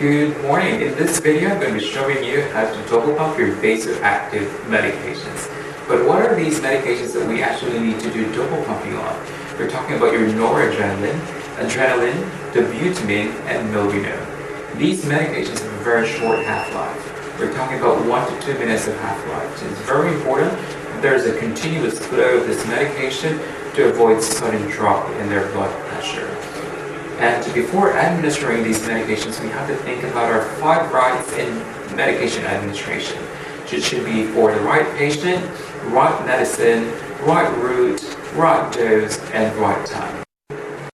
Good morning. In this video, I'm going to be showing you how to double pump your vasoactive medications. But what are these medications that we actually need to do double pumping on? We're talking about your noradrenaline, adrenaline, dobutamine, and milrinone. These medications have a very short half-life. We're talking about 1 to 2 minutes of half-life. So it's very important that there's a continuous flow of this medication to avoid sudden drop in their blood pressure. And before administering these medications, we have to think about our 5 rights in medication administration. It should be for the right patient, right medicine, right route, right dose, and right time.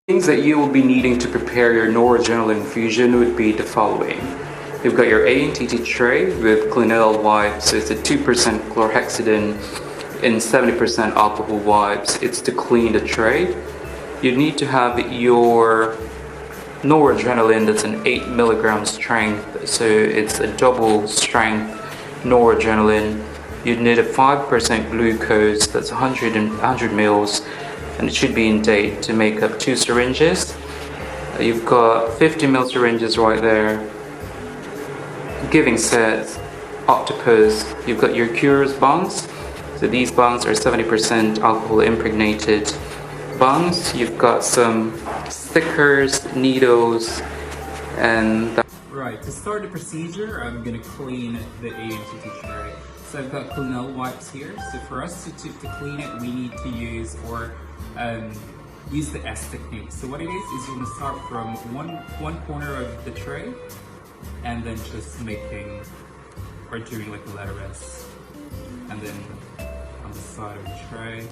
Things that you will be needing to prepare your noradrenaline infusion would be the following. You've got your ANTT tray with clinell wipes. It's a 2% chlorhexidine and 70% alcohol wipes. It's to clean the tray. You need to have your noradrenaline that's an 8 milligram strength, so it's a double strength noradrenaline. You'd need a 5% glucose, that's 100 mils, and it should be in date to make up 2 syringes. You've got 50 ml syringes right there, giving sets, octopus. You've got your Cures bongs, so these bongs are 70% alcohol impregnated bongs. You've got some stickers, needles, and right, to start the procedure, I'm going to clean the ANTT tray. So I've got clinell wipes here. So for us to clean it, we need to use the S technique. So what it is you're going to start from one corner of the tray, and then just making or doing like a letter S, and then on the side of the tray,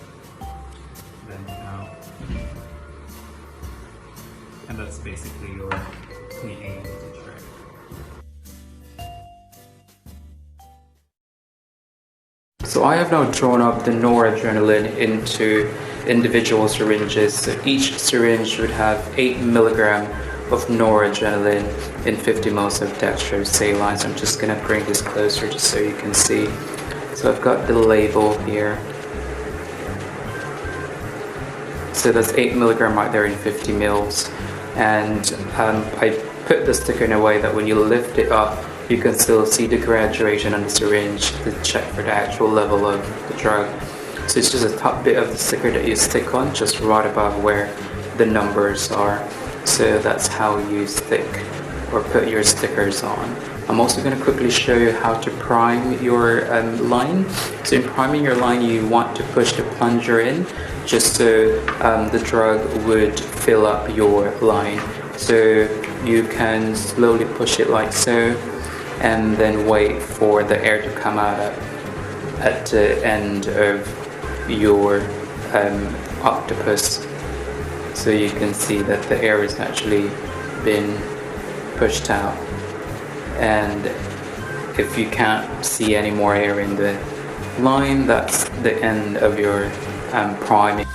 then out. And that's basically your clean ANTT tray. So I have now drawn up the noradrenaline into individual syringes. So each syringe would have 8 milligram of noradrenaline in 50 ml of dextrose saline. So I'm just going to bring this closer just so you can see. So I've got the label here. So that's 8 milligram right there in 50 mils. And I put the sticker in a way that when you lift it up, you can still see the graduation on the syringe to check for the actual level of the drug. So it's just a top bit of the sticker that you stick on, just right above where the numbers are. So that's how you stick or put your stickers on. I'm also going to quickly show you how to prime your line. So in priming your line, you want to push the plunger in just so the drug would fill up your line. So you can slowly push it like so, and then wait for the air to come out at the end of your octopus. So you can see that the air has actually been pushed out. And if you can't see any more air in the line, that's the end of your priming.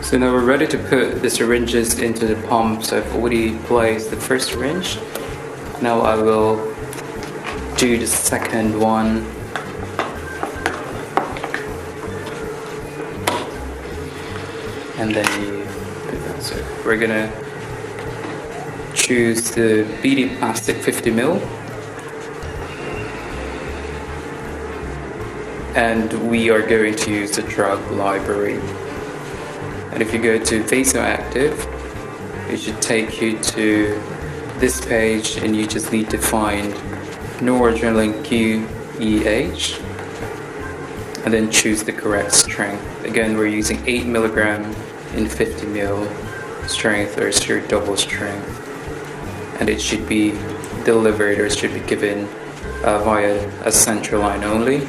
So now we're ready to put the syringes into the pump. So I've already placed the first syringe. Now I will do the second one. And then you put that. So we're gonna choose the BD plastic 50 ml. And we are going to use the drug library. And if you go to vasoactive, it should take you to this page, and you just need to find noradrenaline QEH and then choose the correct strength. Again, we're using 8 milligram in 50 ml strength, or it's your double strength, and it should be delivered, or it should be given via a central line only.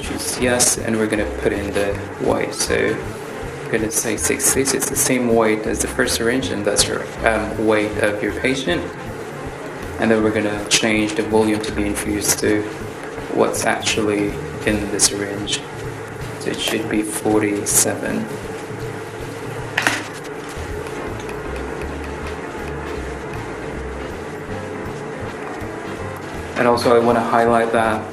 Choose yes, and we're going to put in the weight. So I'm going to say 66. It's the same weight as the first syringe, and that's your weight of your patient. And then we're going to change the volume to be infused to what's actually in the syringe. So it should be 47. And also I want to highlight that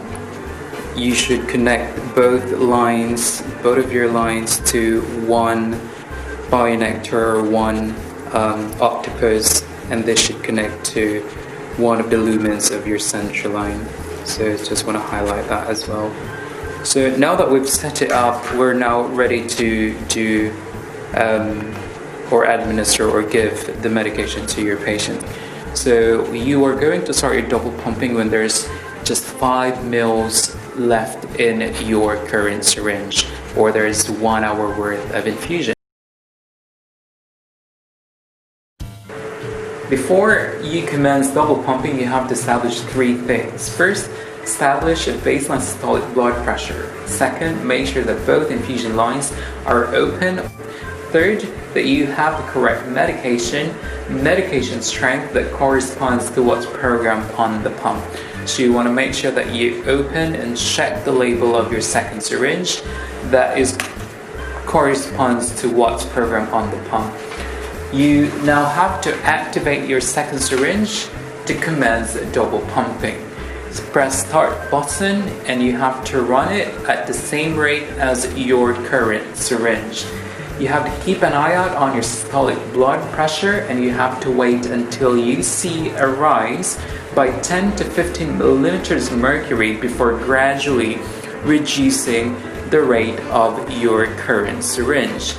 you should connect both of your lines to one bionectar or one octopus and this should connect to one of the lumens of your central line. So just want to highlight that as well. So now that we've set it up, we're now ready to do or administer or give the medication to your patient. So you are going to start your double pumping when there's just 5 mils left in your current syringe, or there's 1 hour worth of infusion. Before you commence double pumping, you have to establish 3 things. First, establish a baseline systolic blood pressure. Second, make sure that both infusion lines are open. Third, that you have the correct medication strength that corresponds to what's programmed on the pump. So you want to make sure that you open and check the label of your second syringe that corresponds to what's programmed on the pump. You now have to activate your second syringe to commence double pumping. So press start button and you have to run it at the same rate as your current syringe. You have to keep an eye out on your systolic blood pressure, and you have to wait until you see a rise by 10 to 15 millimeters mercury before gradually reducing the rate of your current syringe.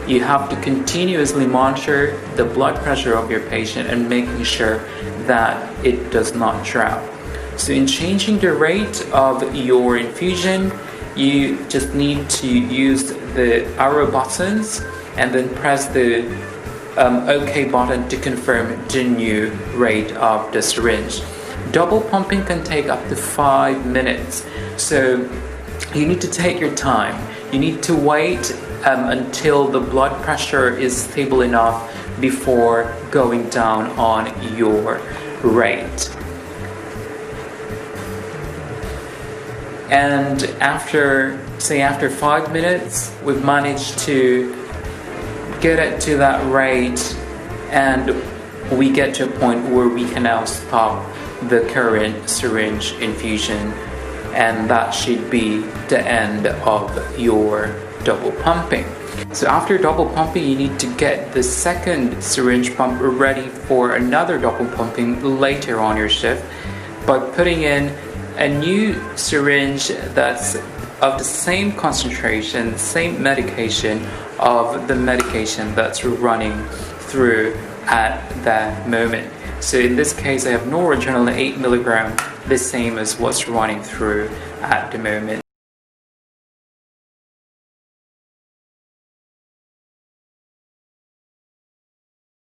You have to continuously monitor the blood pressure of your patient and making sure that it does not drop. So in changing the rate of your infusion, you just need to use the arrow buttons and then press the OK button to confirm the new rate of the syringe. Double pumping can take up to 5 minutes, so you need to take your time. You need to wait until the blood pressure is stable enough before going down on your rate. And after 5 minutes, we've managed to get it to that rate, and we get to a point where we can now stop the current syringe infusion, and that should be the end of your double pumping. So after double pumping, you need to get the second syringe pump ready for another double pumping later on your shift by putting in a new syringe that's of the same concentration, same medication of the medication that's running through at that moment. So in this case, I have noradrenaline 8 mg, the same as what's running through at the moment.